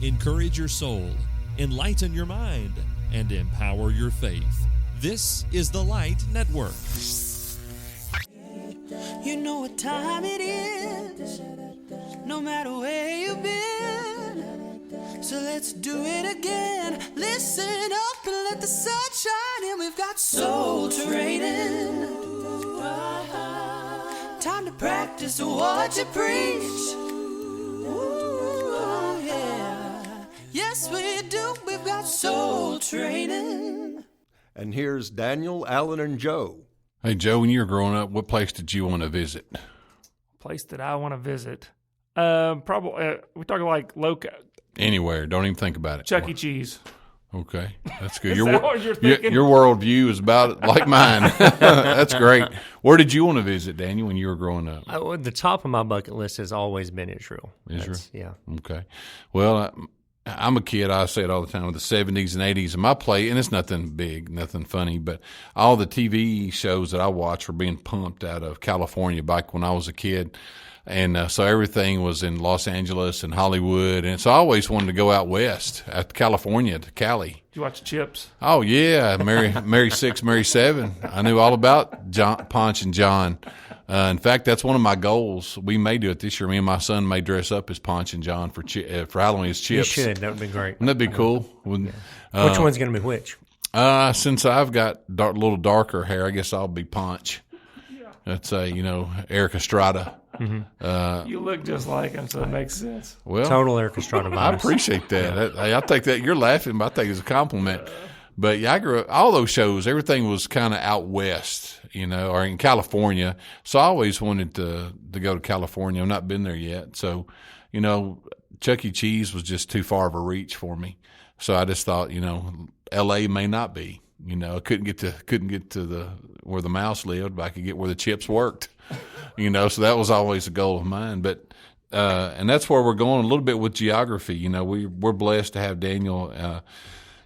encourage your soul, enlighten your mind, and empower your faith. This is the Light Network. You know what time it is, no matter where you've been. So let's do it again. Listen up and let the sun shine in. We've got soul training. Time to practice what you preach. Ooh, yeah. Yes, we do. We've got soul training. And here's Daniel, Alan, and Joe. Hey, Joe, when you were growing up, what place did you want to visit? Place that I want to visit? Probably, we're talking like local. Anywhere. Don't even think about it. Chuck E. Cheese. Okay, that's good. Is that what you're thinking? Your worldview is about like mine. That's great. Where did you want to visit, Daniel, when you were growing up? The top of my bucket list has always been Israel. Israel? Yeah. Okay. Well, I'm a kid. I say it all the time with the 70s and 80s. And my play, and it's nothing big, nothing funny, but all the TV shows that I watched were being pumped out of California back when I was a kid. And so everything was in Los Angeles and Hollywood. And so I always wanted to go out west, out to California, to Cali. Did you watch Chips? Oh, yeah. Mary 6, Mary 7. I knew all about Ponch and John. In fact, that's one of my goals. We may do it this year. Me and my son may dress up as Ponch and John for Halloween as Chips. You should. That would be great. Wouldn't that be cool? Yeah. Which one's going to be which? Since I've got a little darker hair, I guess I'll be Ponch. That's Eric Estrada. Mm-hmm. You look just like him, so it makes sense. Well, total Eric Estrada vibes. I appreciate that. I take that. You're laughing, but I think it's a compliment. But yeah, I grew up, all those shows, everything was kind of out west, or in California. So I always wanted to go to California. I've not been there yet. So, Chuck E. Cheese was just too far of a reach for me. So I just thought, L.A. may not be. I couldn't get to where the mouse lived, but I could get where the chips worked. So that was always a goal of mine. But and that's where we're going a little bit with geography. We're blessed to have Daniel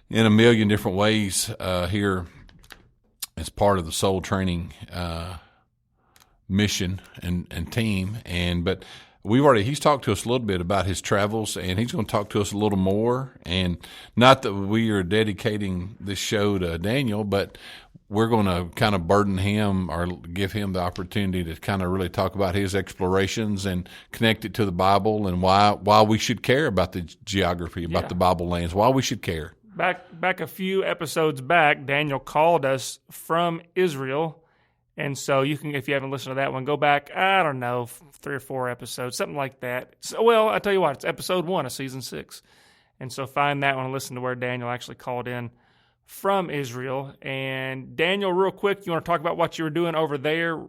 in a million different ways here as part of the soul training mission and team. But he's talked to us a little bit about his travels, and he's going to talk to us a little more. And not that we are dedicating this show to Daniel, but we're going to kind of burden him or give him the opportunity to kind of really talk about his explorations and connect it to the Bible and why we should care about the geography, about the Bible lands, why we should care. Back a few episodes back, Daniel called us from Israel. And so you can, if you haven't listened to that one, go back, 3 or 4 episodes, something like that. So, well, I tell you what, it's episode 1 of season 6. And so find that one and listen to where Daniel actually called in from Israel. And Daniel, real quick, you want to talk about what you were doing over there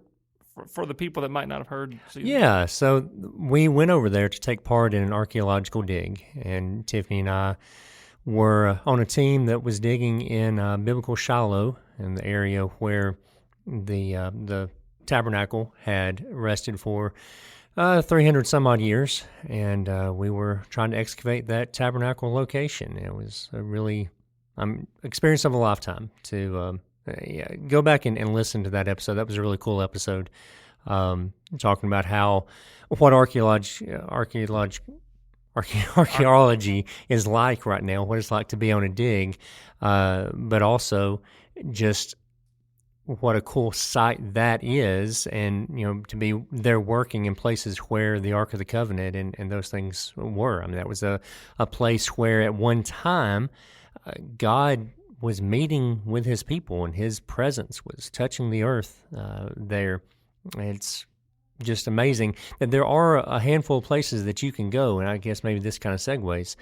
for the people that might not have heard? Yeah, so we went over there to take part in an archaeological dig. And Tiffany and I were on a team that was digging in biblical Shiloh, in the area where the tabernacle had rested for 300 some odd years, and we were trying to excavate that tabernacle location. It was a really experience of a lifetime to go back and listen to that episode. That was a really cool episode, talking about what archaeology is like right now, what it's like to be on a dig, but also just what a cool site that is, and to be there working in places where the Ark of the Covenant and those things were. I mean, that was a place where at one time God was meeting with his people, and his presence was touching the earth there. It's just amazing that there are a handful of places that you can go, and I guess maybe this kind of segues.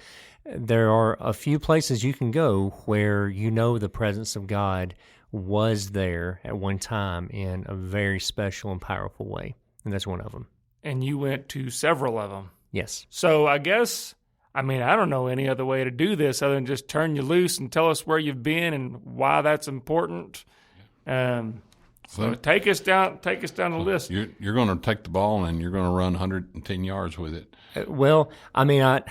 There are a few places you can go where the presence of God was there at one time in a very special and powerful way, and that's one of them. And you went to several of them. Yes. So I guess, I don't know any other way to do this other than just turn you loose and tell us where you've been and why that's important. So take us down the list. You're going to take the ball and you're going to run 110 yards with it. Well, I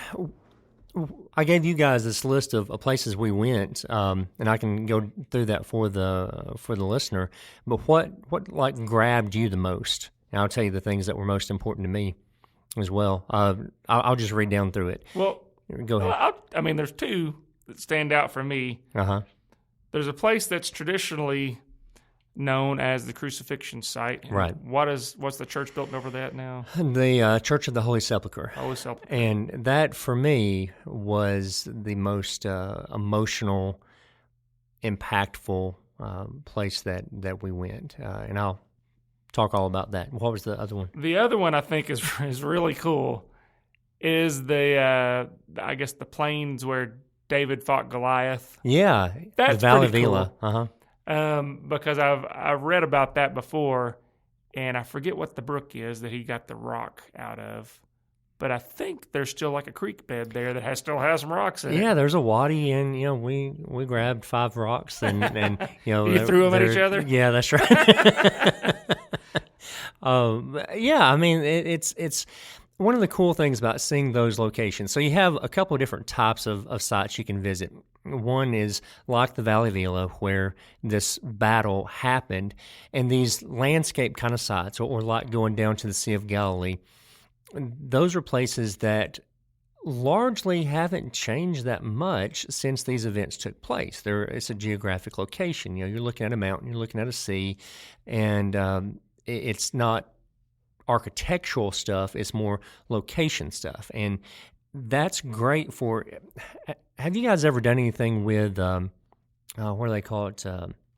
gave you guys this list of places we went, and I can go through that for the listener. But what grabbed you the most? And I'll tell you the things that were most important to me as well. I'll just read down through it. Well, Go ahead. Well, I mean, there's two that stand out for me. Uh-huh. There's a place that's traditionally known as the crucifixion site. Right. What's the church built over that now? The Church of the Holy Sepulchre. Holy Sepulchre. And that, for me, was the most emotional, impactful place that we went. And I'll talk all about that. What was the other one? The other one I think is really cool. Is the I guess the plains where David fought Goliath. Yeah, That's the Valley pretty Vila. cool. Because I've read about that before, and I forget what the brook is that he got the rock out of. But I think there's still like a creek bed there that still has some rocks in it. Yeah, there's a wadi, and we grabbed 5 rocks and You threw them at each other? Yeah, that's right. Yeah, I mean it's one of the cool things about seeing those locations. So you have a couple of different types of sites you can visit. One is like the Valley Vila, where this battle happened, and these landscape kind of sites, or like going down to the Sea of Galilee. Those are places that largely haven't changed that much since these events took place. It's a geographic location. You're looking at a mountain, you're looking at a sea, and it's not architectural stuff, it's more location stuff. And that's great for... Have you guys ever done anything with, what do they call it,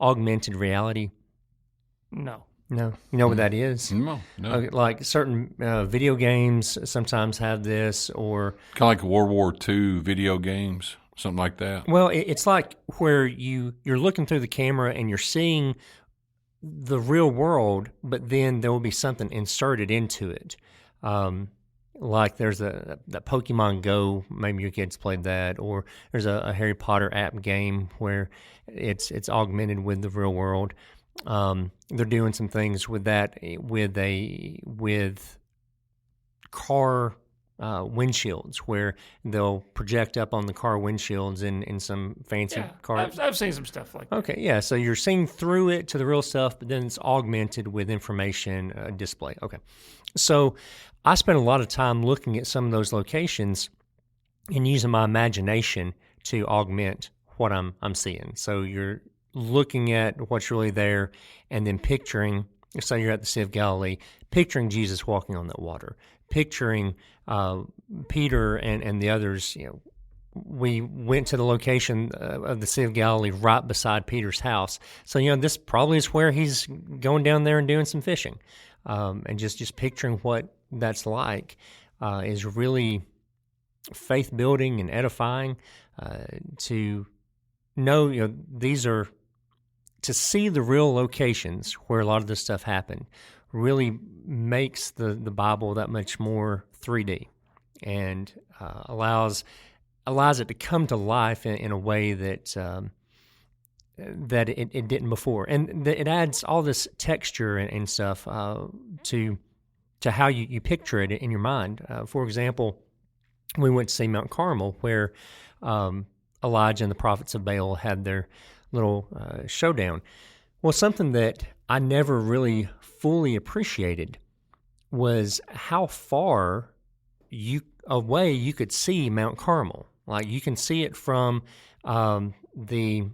augmented reality? No. No? You know what that is? No. Like certain video games sometimes have this, or... Kind of like World War II video games, something like that. Well, it's like where you're looking through the camera and you're seeing the real world, but then there will be something inserted into it. Like there's that Pokemon Go, maybe your kids played that, or there's a Harry Potter app game where it's augmented with the real world. They're doing some things with that with car windshields, where they'll project up on the car windshields in some fancy car. I've seen some stuff like that. Okay, yeah. So you're seeing through it to the real stuff, but then it's augmented with information display. Okay, so I spent a lot of time looking at some of those locations and using my imagination to augment what I'm seeing. So you're looking at what's really there, and then picturing. So you're at the Sea of Galilee, picturing Jesus walking on that water, picturing Peter and the others. We went to the location of the Sea of Galilee right beside Peter's house. So, this probably is where he's going down there and doing some fishing. And just picturing what that's like is really faith-building and edifying to know, these are... To see the real locations where a lot of this stuff happened really makes the Bible that much more 3D, and allows it to come to life in a way that it didn't before, and it adds all this texture and stuff to how you picture it in your mind. For example, we went to see Mount Carmel, where Elijah and the prophets of Baal had their little showdown. Well, something that I never really fully appreciated was how far away you could see Mount Carmel. Like, you can see it from the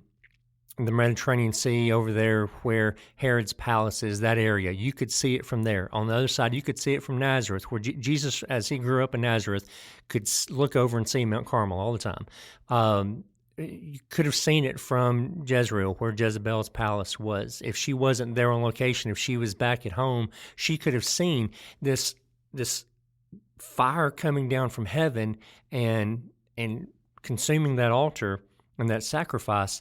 Mediterranean Sea over there where Herod's palace is, that area. You could see it from there. On the other side, you could see it from Nazareth, where Jesus, as he grew up in Nazareth, could look over and see Mount Carmel all the time. You could have seen it from Jezreel, where Jezebel's palace was. If she wasn't there on location, if she was back at home, she could have seen this fire coming down from heaven and consuming that altar and that sacrifice.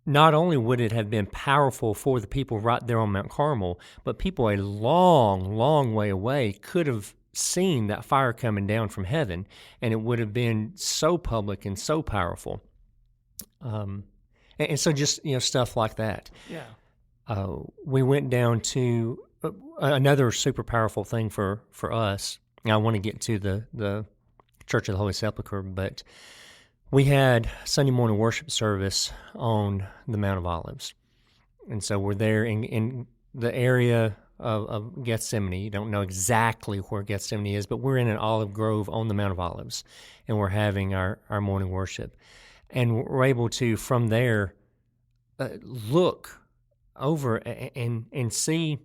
Not only would it have been powerful for the people right there on Mount Carmel, but people a long, long way away could have seen that fire coming down from heaven, and it would have been so public and so powerful. And so just, stuff like that. Yeah. We went down to another super powerful thing for us. I want to get to the Church of the Holy Sepulchre, but we had Sunday morning worship service on the Mount of Olives. And so we're there in the area of Gethsemane. You don't know exactly where Gethsemane is, but we're in an olive grove on the Mount of Olives, and we're having our morning worship. And we're able to, from there, look over and see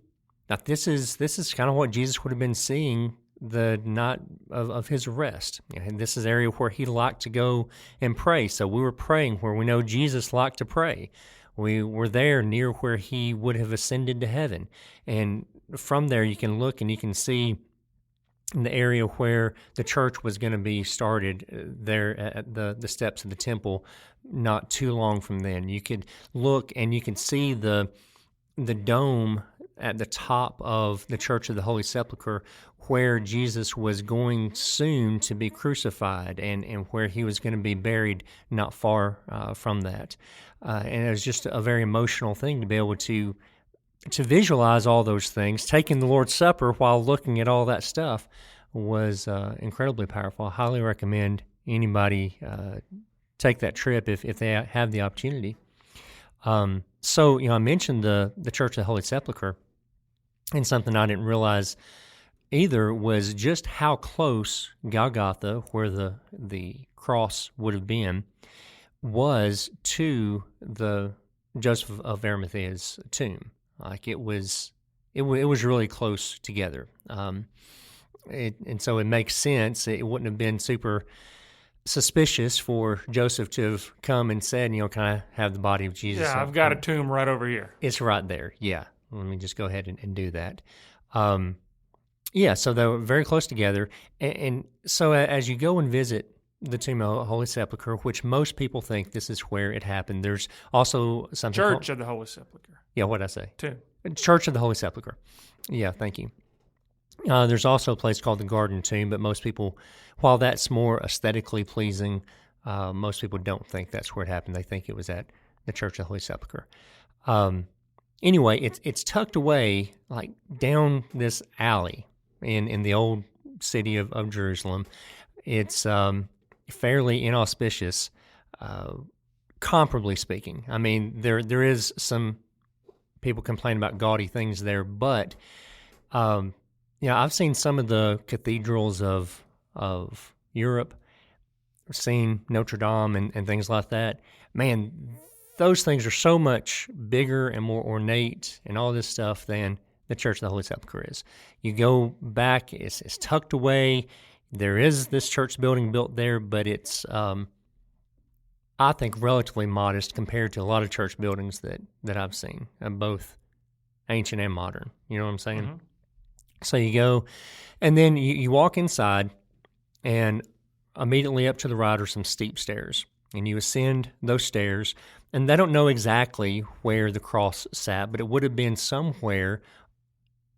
that this is kind of what Jesus would have been seeing the night of his arrest. And this is the area where he liked to go and pray. So we were praying where we know Jesus liked to pray. We were there near where he would have ascended to heaven. And from there you can look and you can see the area where the church was going to be started there at the steps of the temple not too long from then. You could look and you can see the dome at the top of the Church of the Holy Sepulchre where Jesus was going soon to be crucified and where he was going to be buried not far from that. And it was just a very emotional thing to be able to visualize all those things. Taking the Lord's Supper while looking at all that stuff was incredibly powerful. I highly recommend anybody take that trip if they have the opportunity. So, I mentioned the Church of the Holy Sepulchre, and something I didn't realize either was just how close Golgotha, where the cross would have been, was to the Joseph of Arimathea's tomb. Like it was really close together. And so it makes sense. It wouldn't have been super suspicious for Joseph to have come and said, can I have the body of Jesus? Yeah, I've got a tomb right over here. It's right there. Yeah. Let me just go ahead and do that. So they were very close together. And so as you go and visit the tomb of the Holy Sepulchre, which most people think this is where it happened, there's also something Church of the Holy Sepulchre. Yeah, what did I say? Tomb. Church of the Holy Sepulchre. Yeah, thank you. There's also a place called the Garden Tomb, but most people, while that's more aesthetically pleasing, most people don't think that's where it happened. They think it was at the Church of the Holy Sepulchre. Anyway, it's tucked away like down this alley in the old city of Jerusalem. It's fairly inauspicious, comparably speaking. I mean, there is some people complain about gaudy things there, but I've seen some of the cathedrals of Europe, seen Notre Dame and things like that. Man, those things are so much bigger and more ornate and all this stuff than the Church of the Holy Sepulchre is. You go back, it's tucked away. There is this church building built there, but it's, I think, relatively modest compared to a lot of church buildings that I've seen, both ancient and modern. You know what I'm saying? Mm-hmm. So you go, and then you walk inside, and immediately up to the right are some steep stairs. And you ascend those stairs, and they don't know exactly where the cross sat, but it would have been somewhere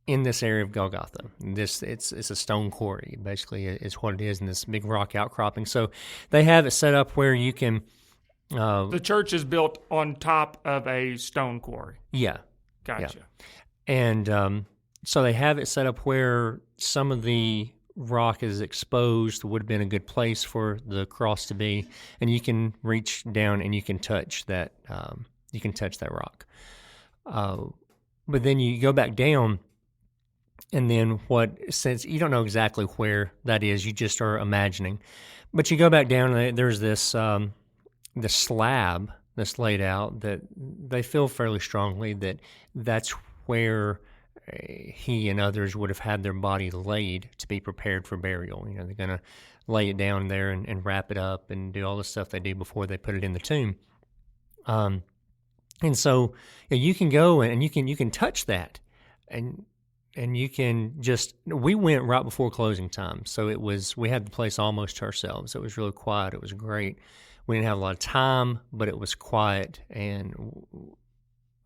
in this area of Golgotha. It's a stone quarry, basically, is what it is, in this big rock outcropping. So they have it set up where you can... the church is built on top of a stone quarry. Yeah. Gotcha. Yeah. And so they have it set up where some of the rock is exposed, would have been a good place for the cross to be, and you can reach down and you can touch that. You can touch that rock. But then you go back down, and then since you don't know exactly where that is, you just are imagining. But you go back down, and there's this slab that's laid out that they feel fairly strongly that's where he and others would have had their body laid to be prepared for burial. They're going to lay it down there and wrap it up and do all the stuff they do before they put it in the tomb. And so you can go and you can touch that, and you can just. We went right before closing time, so we had the place almost to ourselves. It was really quiet. It was great. We didn't have a lot of time, but it was quiet, and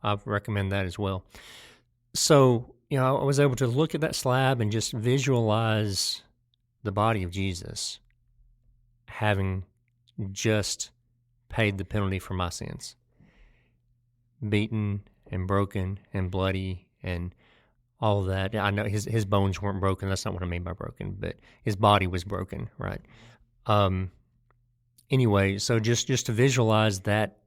I recommend that as well. So, I was able to look at that slab and just visualize the body of Jesus having just paid the penalty for my sins. Beaten and broken and bloody and all of that. I know his bones weren't broken. That's not what I mean by broken, but his body was broken, right? Anyway, so just to visualize that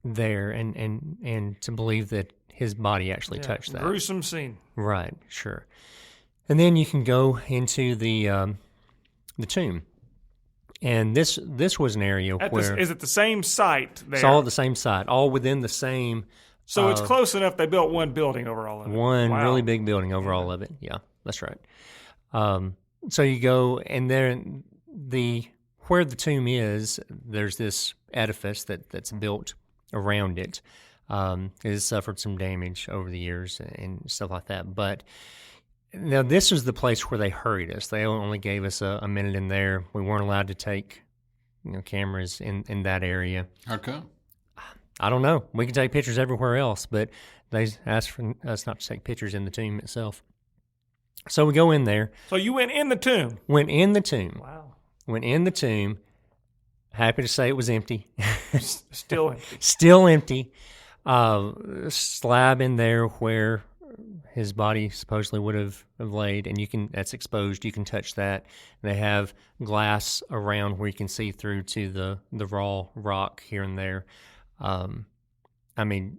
there and to believe that his body actually touched that. Gruesome scene. Right, sure. And then you can go into the tomb. And this was an area where... Is it the same site there? It's all at the same site, all within the same... So it's close enough they built one building over all of it. One really big building over all of it. Yeah, that's right. So you go, and then where the tomb is, there's this edifice that's built around it. It has suffered some damage over the years and stuff like that. But now this is the place where they hurried us. They only gave us a minute in there. We weren't allowed to take cameras in that area. How come? I don't know. We can take pictures everywhere else, but they asked for us not to take pictures in the tomb itself. So we go in there. So you went in the tomb? Went in the tomb. Wow. Went in the tomb. Happy to say it was empty. Still empty. Still empty. Slab in there where his body supposedly would have laid, and that's exposed. You can touch that. They have glass around where you can see through to the raw rock here and there. I mean,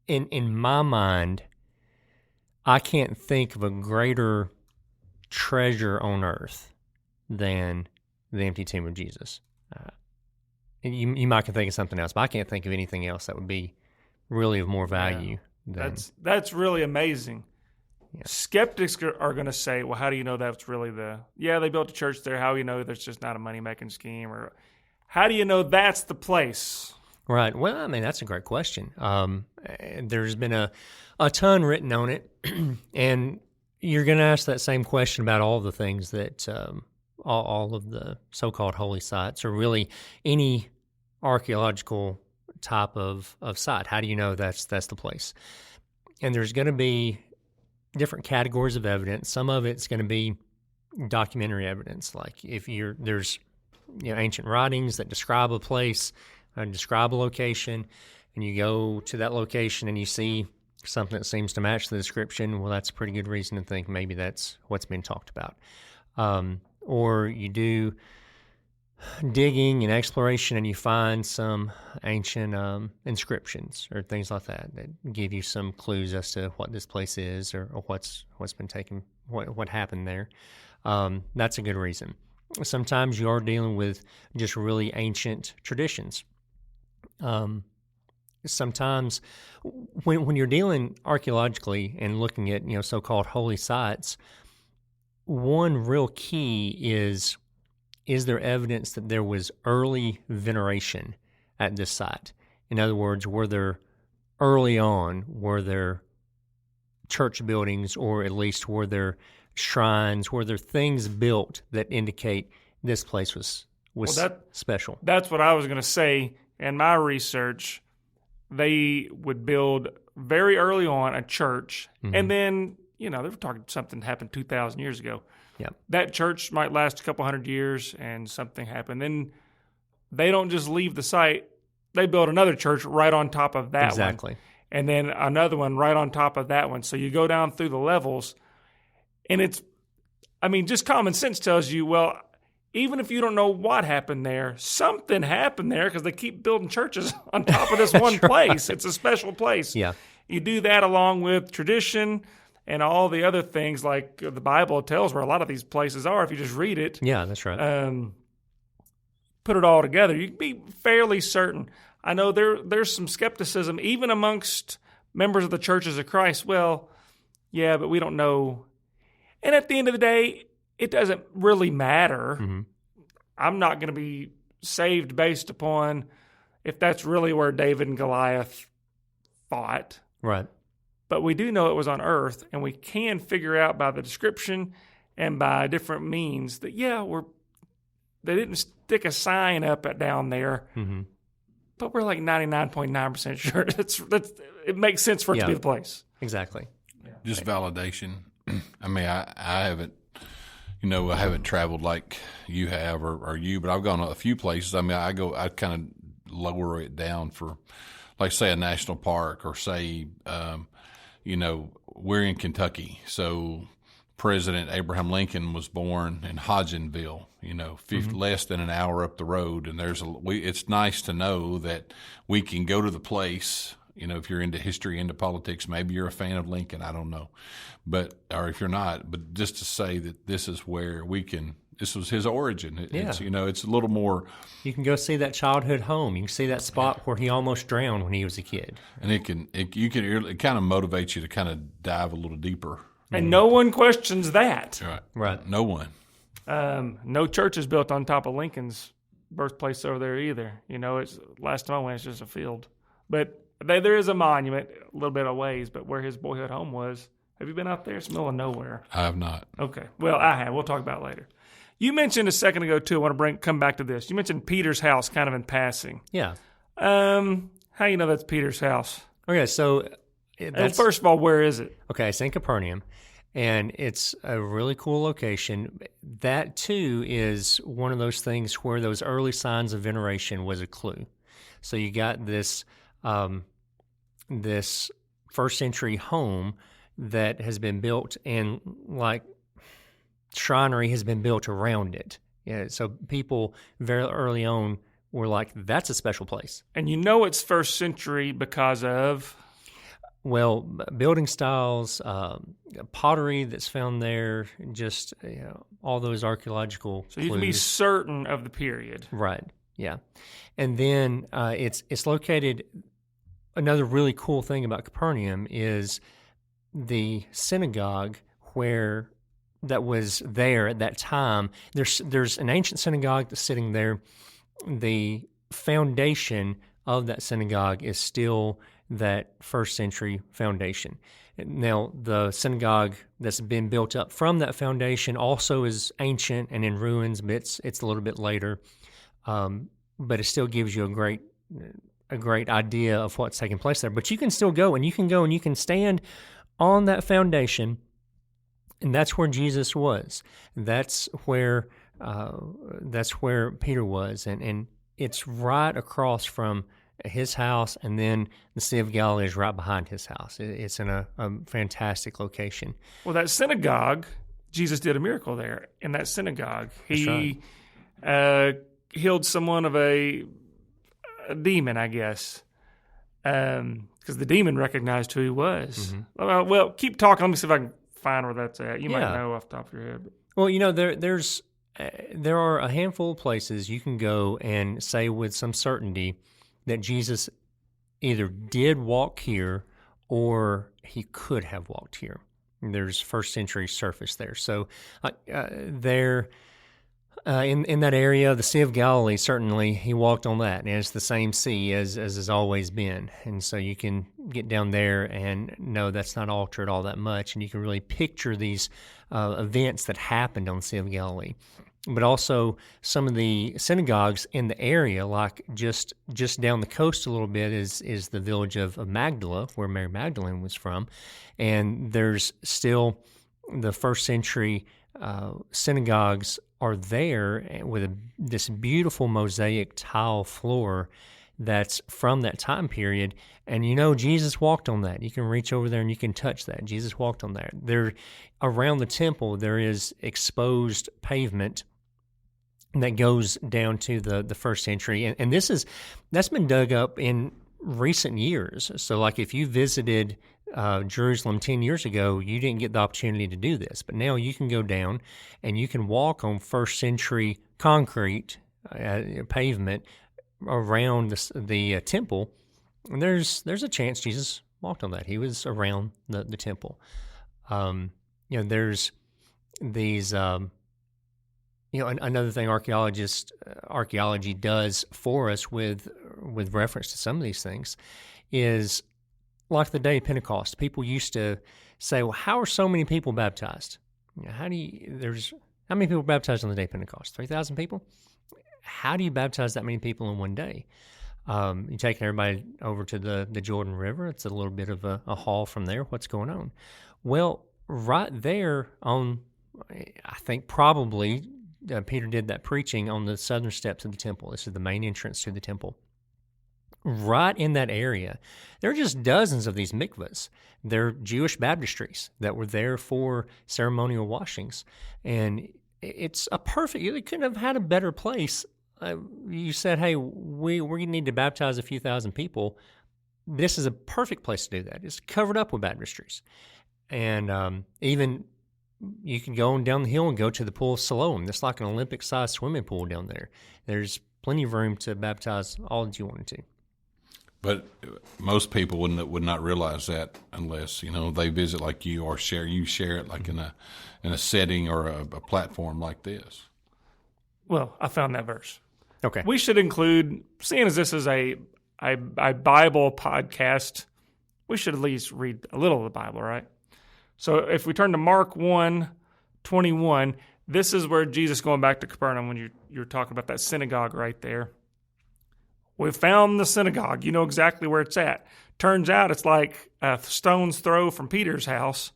in my mind, I can't think of a greater treasure on earth than the empty tomb of Jesus. And you might can think of something else, but I can't think of anything else that would be really of more value. That's really amazing. Yeah. Skeptics are going to say, well, how do you know that's really they built a church there. How do you know there's just not a money-making scheme? Or how do you know that's the place? Right. Well, I mean, that's a great question. There's been a ton written on it, and you're going to ask that same question about all the things that all of the so-called holy sites, or really any archaeological type of site. How do you know that's the place? And there's going to be different categories of evidence. Some of it's going to be documentary evidence, like there's ancient writings that describe a place, describe a location, and you go to that location and you see something that seems to match the description. Well, that's a pretty good reason to think maybe that's what's been talked about. Or you do digging and exploration and you find some ancient inscriptions or things like that give you some clues as to what this place is or what's been taken, what happened there. That's a good reason. Sometimes you are dealing with just really ancient traditions. Sometimes when you're dealing archaeologically and looking at so-called holy sites, one real key is there evidence that there was early veneration at this site? In other words, were there church buildings, or at least were there shrines? Were there things built that indicate this place was special? That's what I was going to say. In my research, they would build very early on a church, and then they were talking something happened 2,000 years ago. Yep. That church might last a couple hundred years, and something happened. Then they don't just leave the site; they build another church right on top of that one. Exactly. And then another one right on top of that one. So you go down through the levels, and just common sense tells you, well, even if you don't know what happened there, something happened there because they keep building churches on top of this one place. It's a special place. Yeah. You do that along with tradition and all the other things like the Bible tells where a lot of these places are if you just read it. Yeah, that's right. Put it all together. You can be fairly certain. I know there's some skepticism even amongst members of the Churches of Christ. Well, yeah, but we don't know. And at the end of the day, it doesn't really matter. Mm-hmm. I'm not going to be saved based upon if that's really where David and Goliath fought. Right. But we do know it was on earth, and we can figure out by the description and by different means that, they didn't stick a sign up down there, but we're like 99.9% sure it makes sense for it to be the place. Exactly. Just validation. I mean, I haven't, I haven't traveled like you have or you, but I've gone a few places. I mean, I kind of lower it down for, like, say, a national park, or say, we're in Kentucky. So President Abraham Lincoln was born in Hodgenville, less than an hour up the road. And it's nice to know that we can go to the place, if you're into history, into politics, maybe you're a fan of Lincoln. I don't know, or if you're not, but just to say that this is where this was his origin. It's, it's a little more. You can go see that childhood home. You can see that spot where he almost drowned when he was a kid. And it kind of motivates you to kind of dive a little deeper. And no one questions that. Right. No one. No church is built on top of Lincoln's birthplace over there either. It's last time I went, it's just a field. But there is a monument a little bit of ways, but where his boyhood home was. Have you been out there? It's the middle of nowhere. I have not. Okay. Well, I have. We'll talk about it later. You mentioned a second ago, too, I want to come back to this. You mentioned Peter's house kind of in passing. Yeah. How you know that's Peter's house? Okay, so first of all, where is it? Okay, it's in Capernaum, and it's a really cool location. That, too, is one of those things where those early signs of veneration was a clue. So you got this this first century home that has been built, and like shrinery has been built around it. Yeah, so people very early on were like, that's a special place. And it's first century because of? Well, building styles, pottery that's found there, just all those archaeological So you clues. can be certain of the period. Right, yeah. And then it's located, another really cool thing about Capernaum is the synagogue that was there at that time. There's an ancient synagogue that's sitting there. The foundation of that synagogue is still that first century foundation. Now, the synagogue that's been built up from that foundation also is ancient and in ruins, but it's a little bit later. But it still gives you a great idea of what's taking place there. But you can still go and you can stand on that foundation. And that's where Jesus was. That's where Peter was, and it's right across from his house, and then the Sea of Galilee is right behind his house. It's in a fantastic location. Well, that synagogue, Jesus did a miracle there in that synagogue. He healed someone of a demon, I guess, because the demon recognized who he was. Mm-hmm. Well, keep talking. Let me see if I can find where that's at. You might know off the top of your head. Well, there are a handful of places you can go and say with some certainty that Jesus either did walk here or he could have walked here. There's first century surface there. So there, in that area, the Sea of Galilee, certainly he walked on that, and it's the same sea as has always been. And so you can get down there and know that's not altered all that much, and you can really picture these events that happened on the Sea of Galilee. But also some of the synagogues in the area, like just down the coast a little bit, is the village of Magdala, where Mary Magdalene was from, and there's still the first century synagogues are there with this beautiful mosaic tile floor that's from that time period. And Jesus walked on that. You can reach over there and you can touch that. Jesus walked on that. There, around the temple, there is exposed pavement that goes down to the first century. And that's been dug up in recent years. So like if you visited Jerusalem 10 years ago, you didn't get the opportunity to do this. But now you can go down and you can walk on first century concrete pavement around the temple. And there's a chance Jesus walked on that. He was around the temple. There's these, another thing archaeology does for us with reference to some of these things is, like the day of Pentecost, people used to say, well, how are so many people baptized? How many people baptized on the day of Pentecost? 3,000 people? How do you baptize that many people in one day? You're taking everybody over to the Jordan River. It's a little bit of a haul from there. What's going on? Well, right there I think probably Peter did that preaching on the southern steps of the temple. This is the main entrance to the temple. Right in that area, there are just dozens of these mikvahs. They're Jewish baptistries that were there for ceremonial washings. And it's a perfect, you couldn't have had a better place. You said, hey, we need to baptize a few thousand people. this is a perfect place to do that. It's covered up with baptistries. And even you can go on down the hill and go to the pool of Siloam. It's like an Olympic-sized swimming pool down there. There's plenty of room to baptize all that you wanted to. But most people would not realize that unless they visit like you or share it like in a setting or a platform like this. Well, I found that verse. Okay. We should include, seeing as this is a Bible podcast, we should at least read a little of the Bible, right? So if we turn to Mark 1:21, this is where Jesus, going back to Capernaum, when you're talking about that synagogue right there. We found the synagogue. You know exactly where it's at. Turns out it's like a stone's throw from Peter's house.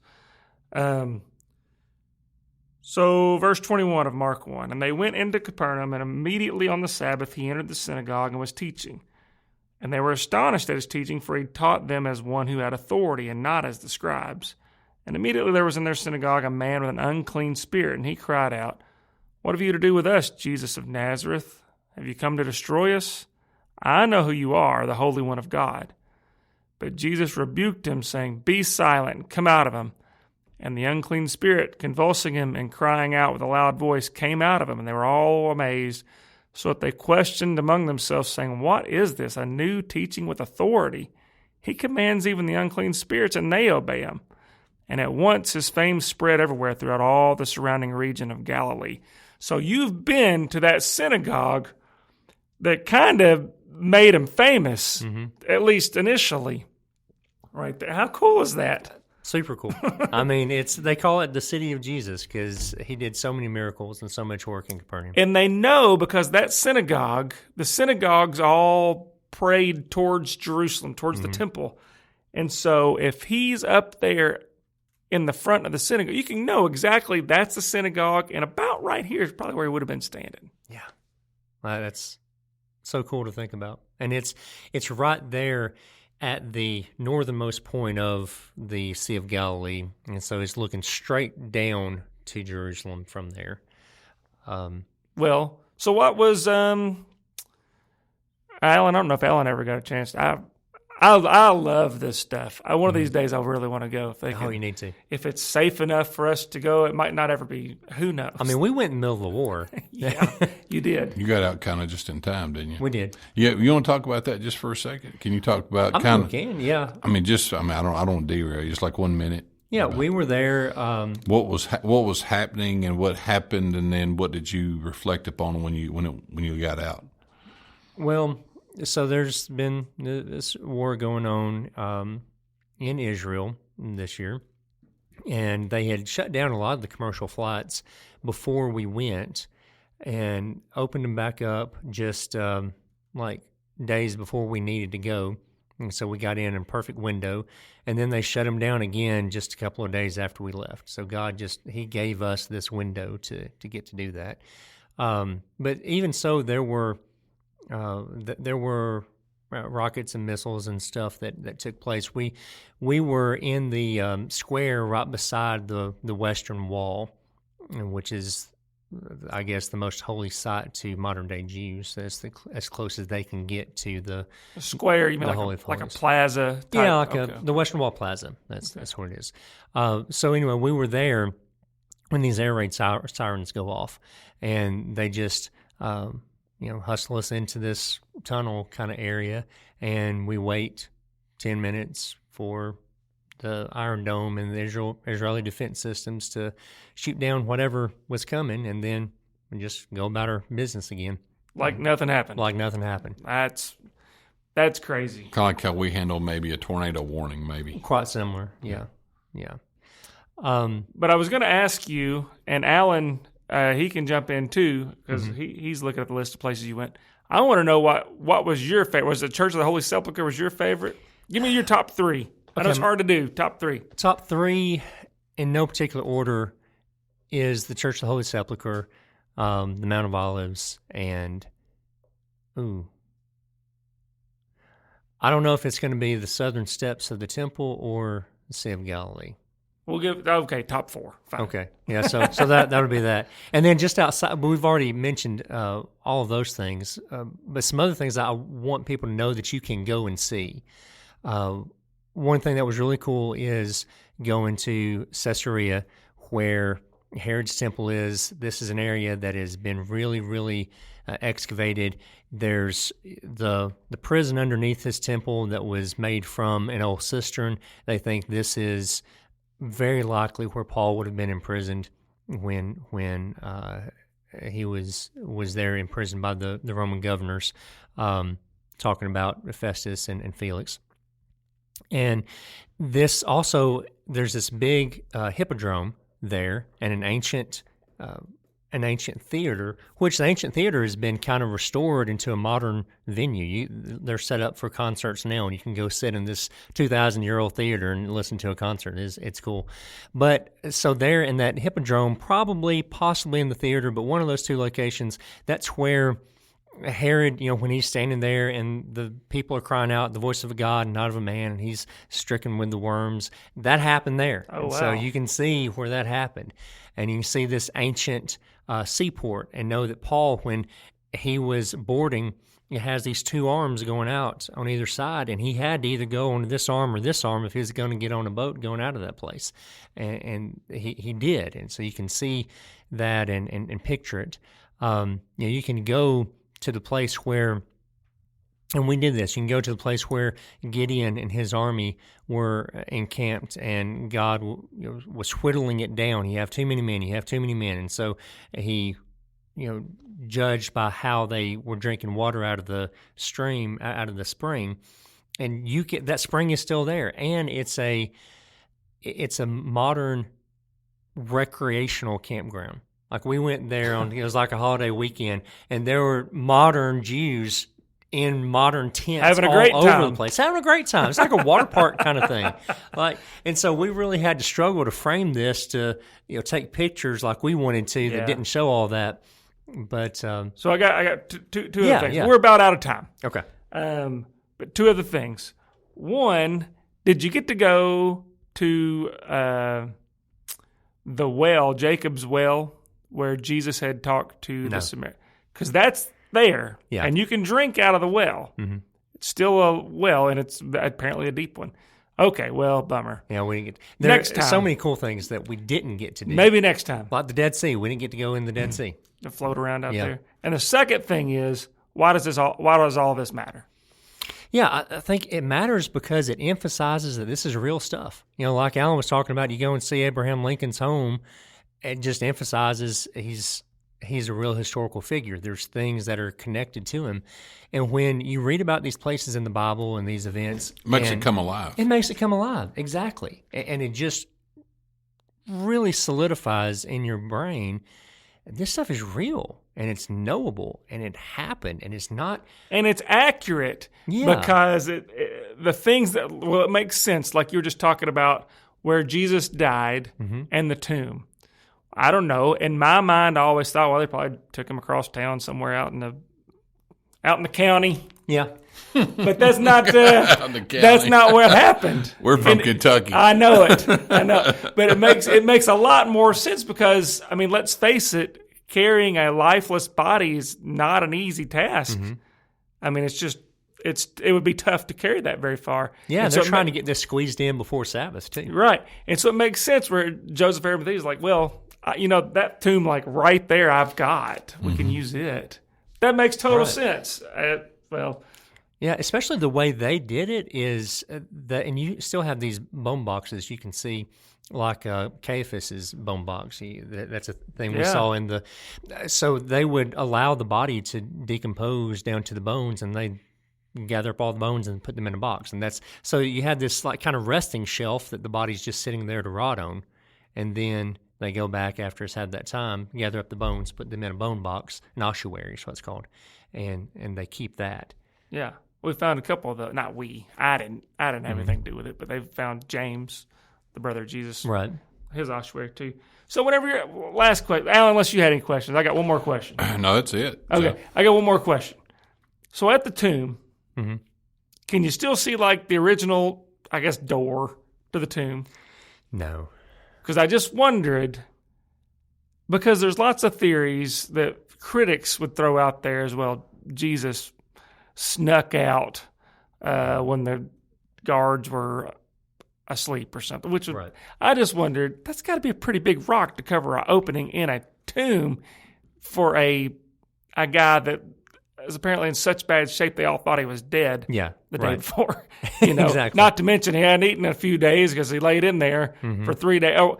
So verse 21 of Mark 1, and they went into Capernaum, and immediately on the Sabbath he entered the synagogue and was teaching. And they were astonished at his teaching, for he taught them as one who had authority and not as the scribes. And immediately there was in their synagogue a man with an unclean spirit, and he cried out, "What have you to do with us, Jesus of Nazareth? Have you come to destroy us? I know who you are, the Holy One of God." But Jesus rebuked him, saying, "Be silent, and come out of him." And the unclean spirit, convulsing him and crying out with a loud voice, came out of him, and they were all amazed, so that they questioned among themselves, saying, "What is this, a new teaching with authority? He commands even the unclean spirits, and they obey him." And at once his fame spread everywhere throughout all the surrounding region of Galilee. So you've been to that synagogue that kind of made him famous, at least initially, right there. How cool is that? Super cool. I mean, they call it the city of Jesus because he did so many miracles and so much work in Capernaum. And they know because that synagogue, the synagogues all prayed towards Jerusalem, towards the temple. And so if he's up there in the front of the synagogue, you can know exactly that's the synagogue, and about right here is probably where he would have been standing. Yeah. That's so cool to think about. And it's right there at the northernmost point of the Sea of Galilee, and so it's looking straight down to Jerusalem from there. Well, so what was Alan? I don't know if Alan ever got a chance. I love this stuff. One of these days I really want to go. If they can, you need to. If it's safe enough for us to go, it might not ever be. Who knows? I mean, we went in the middle of the war. Yeah, you did. You got out kind of just in time, didn't you? We did. Yeah, you want to talk about that just for a second? Can you talk about We can, yeah. I don't want to derail you. Just like 1 minute. Yeah, we were there. What was happening and what happened, and then what did you reflect upon when you got out? Well, so there's been this war going on in Israel this year, and they had shut down a lot of the commercial flights before we went and opened them back up just like days before we needed to go. And so we got in a perfect window, and then they shut them down again just a couple of days after we left. So God He gave us this window to get to do that. But even so, there were rockets and missiles and stuff that took place. We were in the square right beside the Western Wall, which is, I guess, the most holy site to modern day Jews. That's as close as they can get to the square. You mean like a plaza? Type? Yeah, like the Western Wall Plaza. That's what it is. So anyway, we were there when these air raid sirens go off, and they just hustle us into this tunnel kind of area, and we wait 10 minutes for the Iron Dome and the Israeli defense systems to shoot down whatever was coming, and then we just go about our business again. Like nothing happened. Like nothing happened. That's crazy. Kind of like how we handle maybe a tornado warning, maybe. Quite similar, yeah. But I was going to ask you, and Alan, he can jump in too, because he's looking at the list of places you went. I want to know what was your favorite. Was the Church of the Holy Sepulchre was your favorite? Give me your top three. I know it's hard to do. Top three. Top three, in no particular order, is the Church of the Holy Sepulchre, the Mount of Olives, and I don't know if it's going to be the southern steps of the temple or the Sea of Galilee. We'll give top four. Fine. Okay, yeah. So that would be that, and then just outside, we've already mentioned all of those things, but some other things I want people to know that you can go and see. One thing that was really cool is going to Caesarea, where Herod's temple is. This is an area that has been really, really excavated. There's the prison underneath his temple that was made from an old cistern. They think this is very likely where Paul would have been imprisoned when he was there imprisoned by the Roman governors, talking about Festus and Felix. And this also, there's this big hippodrome there, and an ancient theater, which the ancient theater has been kind of restored into a modern venue. They're set up for concerts now, and you can go sit in this 2,000-year-old theater and listen to a concert. It's cool. But so there in that hippodrome, possibly in the theater, but one of those two locations, that's where Herod, when he's standing there and the people are crying out, the voice of a God, not of a man, and he's stricken with the worms, that happened there. Oh, wow. So you can see where that happened. And you can see this ancient seaport and know that Paul, when he was boarding, he has these two arms going out on either side, and he had to either go on this arm or this arm if he was going to get on a boat going out of that place. And he did. And so you can see that and picture it. You can go to the place where, and we did this, you can go to the place where Gideon and his army were encamped, and God was whittling it down. You have too many men, and so he, judged by how they were drinking water out of the stream, out of the spring, and that spring is still there, and it's a modern recreational campground. Like we went there it was like a holiday weekend, and there were modern Jews in modern tents having a all great over time. the place, having a great time. It's like a water park kind of thing. And so we really had to struggle to frame this to take pictures like we wanted to that didn't show all that. But so I got two other things. Yeah. We're about out of time. Okay. But two other things. One, did you get to go to the well, Jacob's well, where Jesus had talked to the Samaritan? Because that's there, and you can drink out of the well. Mm-hmm. It's still a well, and it's apparently a deep one. Okay, well, bummer. Yeah, we didn't get Next time. So many cool things that we didn't get to do. Maybe next time. Like the Dead Sea. We didn't get to go in the Dead Sea. To float around out there. And the second thing is, why does all this matter? Yeah, I think it matters because it emphasizes that this is real stuff. Like Alan was talking about, you go and see Abraham Lincoln's home, it just emphasizes he's a real historical figure. There's things that are connected to him. And when you read about these places in the Bible and these events... It makes it come alive. It makes it come alive, exactly. And it just really solidifies in your brain, this stuff is real, and it's knowable, and it happened, and it's not... And it's accurate, because the things that... Well, it makes sense, like you were just talking about where Jesus died and the tomb. I don't know. In my mind, I always thought, well, they probably took him across town somewhere out in the county. Yeah. But that's not that's not what happened. We're from Kentucky. I know it. But it makes a lot more sense because, I mean, let's face it, carrying a lifeless body is not an easy task. Mm-hmm. I mean, it would be tough to carry that very far. Yeah, and they're trying to get this squeezed in before Sabbath, too. Right. And so it makes sense where Joseph Arimathea is like, well, that tomb, like right there, I've got. We can use it. That makes total sense. Yeah, especially the way they did it is that, and you still have these bone boxes you can see, like Caiaphas's bone box. That's a thing we saw in the. So they would allow the body to decompose down to the bones, and they gather up all the bones and put them in a box, and that's so you had this like kind of resting shelf that the body's just sitting there to rot on, and then they go back after it's had that time, gather up the bones, put them in a bone box, an ossuary is what it's called, and they keep that. Yeah, we found a couple of the. Not we. I didn't have anything to do with it, but they found James, the brother of Jesus, right? His ossuary too. So whatever your last question, Alan, unless you had any questions, I got one more question. No, that's it. Okay, so. I got one more question. So at the tomb, mm-hmm. Can you still see like the original, I guess, door to the tomb? No. Because I just wondered, because there's lots of theories that critics would throw out there as well. Jesus snuck out when the guards were asleep or something, which was, Right. I just wondered, that's got to be a pretty big rock to cover an opening in a tomb for a guy that is apparently in such bad shape they all thought he was dead Yeah, the day right. before. You know, Exactly. not to mention he hadn't eaten in a few days because he laid in there for 3 days. Oh,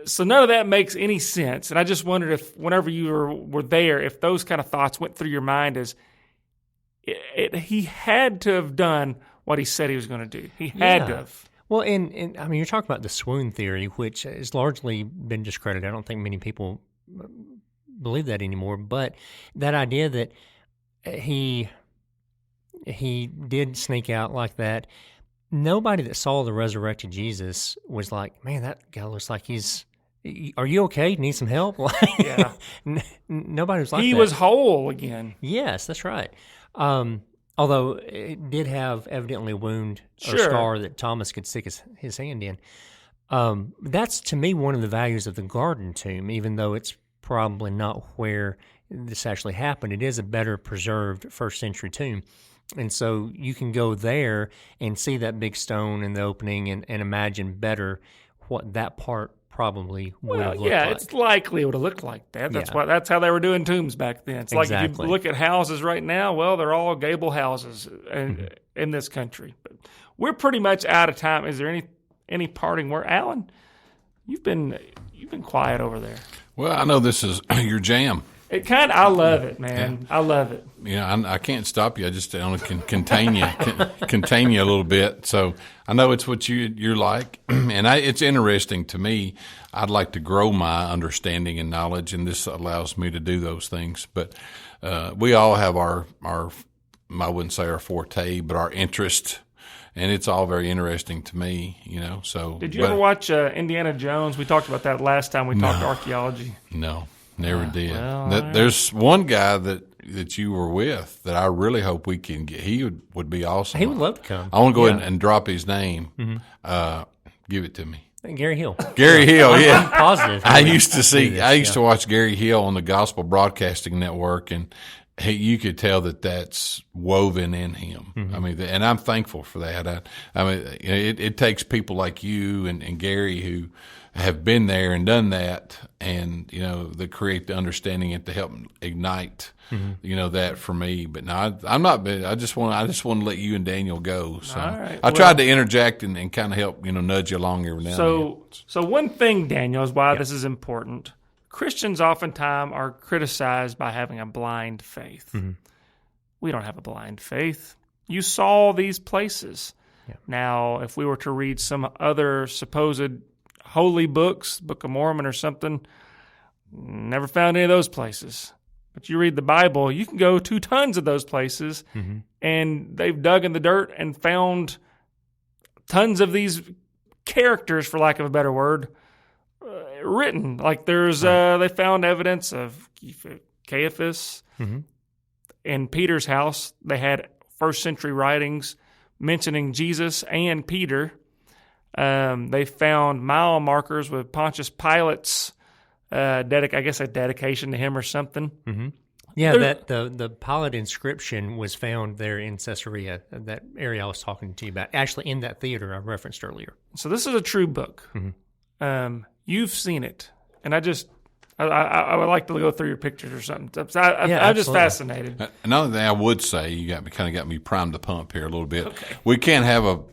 so none of that makes any sense. And I just wondered if whenever you were there, if those kind of thoughts went through your mind as he had to have done what he said he was going to do. He had to Yeah. have. Well, and I mean, you're talking about the swoon theory, which has largely been discredited. I don't think many people believe that anymore. But that idea that he did sneak out like that, nobody that saw the resurrected Jesus was like, man, that guy looks like he's. Are you okay? Need some help? Yeah. Nobody was like He that. was whole again. Yes, that's right. Although it did have evidently a wound or Sure. scar that Thomas could stick his hand in. That's, to me, one of the values of the garden tomb, even though it's probably not where this actually happened. It is a better preserved first century tomb. And so you can go there and see that big stone in the opening and imagine better what that part probably would Well, have looked yeah, like. it's likely it would have looked like that. That's Yeah. that's how they were doing tombs back then. It's like if Exactly. you look at houses right now, well, they're all gable houses in this country. But we're pretty much out of time. Is there any parting word, Alan? You've been quiet over there. Well, I know this is your jam. I love it, man. I love it. Yeah, I can't stop you. I just only can contain you, contain you a little bit. So I know it's what you're like, and it's interesting to me. I'd like to grow my understanding and knowledge, and this allows me to do those things. But we all have our I wouldn't say our forte, but our interest, and it's all very interesting to me. You know. So Did you ever watch Indiana Jones? We talked about that last time we talked archaeology. No. Never did. well, There's one guy that you were with that I really hope we can get. He would be awesome. He would love to come. I want to go ahead and drop his name. Give it to me. Gary Hill. Gary Hill, yeah. Positive. I used to see. this, I used yeah. to watch Gary Hill on the Gospel Broadcasting Network, and you could tell that's woven in him. I mean, and I'm thankful for that. I mean, it takes people like you and Gary who have been there and done that, and that create the understanding and to help ignite, that for me. But no, I'm not. I just want to let you and Daniel go. So All right. I tried to interject and kind of help nudge you along every now and then. So one thing, Daniel, is why this is important. Christians oftentimes are criticized by having a blind faith. We don't have a blind faith. You saw these places. Yeah. Now, if we were to read some other supposed holy books, Book of Mormon or something, never found any of those places. But you read the Bible, you can go to tons of those places, and they've dug in the dirt and found tons of these characters, for lack of a better word, written. Like there's, they found evidence of Caiaphas. In Peter's house, they had first century writings mentioning Jesus and Peter. They found mile markers with Pontius Pilate's, I guess a dedication to him or something. Yeah, that the Pilate inscription was found there in Caesarea, that area I was talking to you about, actually in that theater I referenced earlier. So this is a true book. You've seen it, and I would like to go through your pictures or something. I'm just absolutely. fascinated. Another thing I would say, you got me primed to pump here a little bit. Okay. We can't have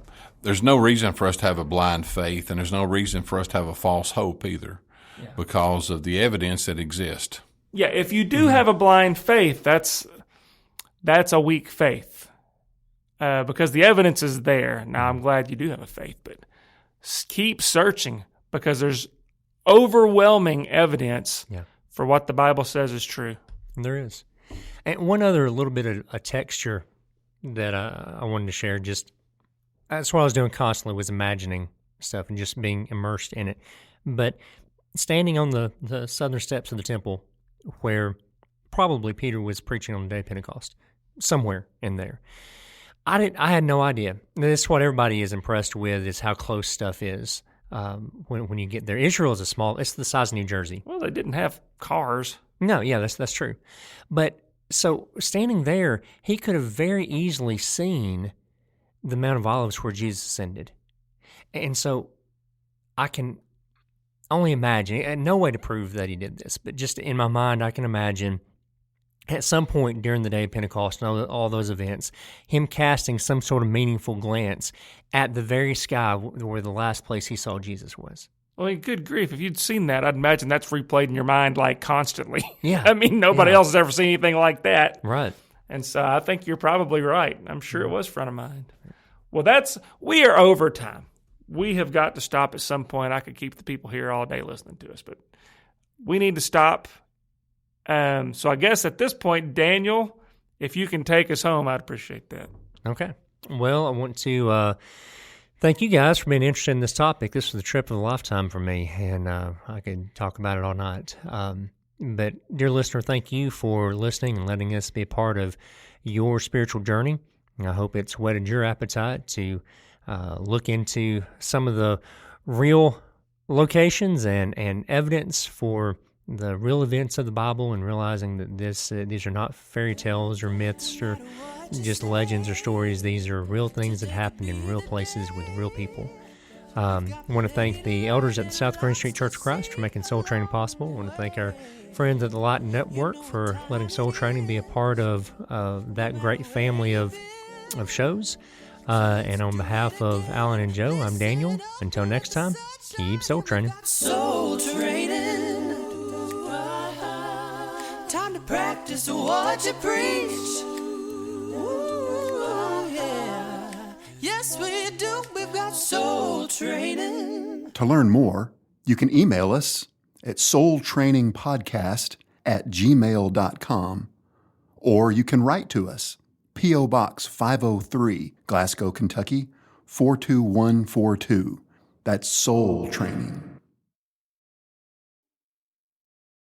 there's no reason for us to have a blind faith, and there's no reason for us to have a false hope either, because of the evidence that exists. Yeah, if you do have a blind faith, that's a weak faith, because the evidence is there. Now, I'm glad you do have a faith, but keep searching, because there's overwhelming evidence for what the Bible says is true. There is. And one other little bit of a texture that I wanted to share, just that's what I was doing constantly, was imagining stuff and just being immersed in it. But standing on the southern steps of the temple, where probably Peter was preaching on the day of Pentecost, somewhere in there, I had no idea. This is what everybody is impressed with, is how close stuff is. When you get there, Israel is it's the size of New Jersey. Well, they didn't have cars. No, yeah, that's true. But so standing there, he could have very easily seen the Mount of Olives where Jesus ascended. And so I can only imagine, and no way to prove that he did this, but just in my mind, I can imagine at some point during the day of Pentecost and all those events, him casting some sort of meaningful glance at the very sky where the last place he saw Jesus was. Well, good grief. If you'd seen that, I'd imagine that's replayed in your mind like constantly. Yeah. I mean, nobody else has ever seen anything like that. Right. And so I think you're probably right. I'm sure it was front of mind. Well, we are over time. We have got to stop at some point. I could keep the people here all day listening to us, but we need to stop. So I guess at this point, Daniel, if you can take us home, I'd appreciate that. Okay. Well, I want to thank you guys for being interested in this topic. This was the trip of a lifetime for me, and I could talk about it all night. But, dear listener, thank you for listening and letting us be a part of your spiritual journey. I hope it's whetted your appetite to look into some of the real locations and evidence for the real events of the Bible, and realizing that these are not fairy tales or myths or just legends or stories. These are real things that happened in real places with real people. I want to thank the elders at the South Green Street Church of Christ for making Soul Training possible. I want to thank our friends at the Light Network for letting Soul Training be a part of that great family of shows. And on behalf of Alan and Joe, I'm Daniel. Until next time, keep soul training. Soul training. Time to practice what you preach. Ooh, yeah. Yes, we do. We've got soul training. To learn more, you can email us at soultrainingpodcast@gmail.com, or you can write to us, P.O. Box 503, Glasgow, Kentucky, 42142. That's Soul Training.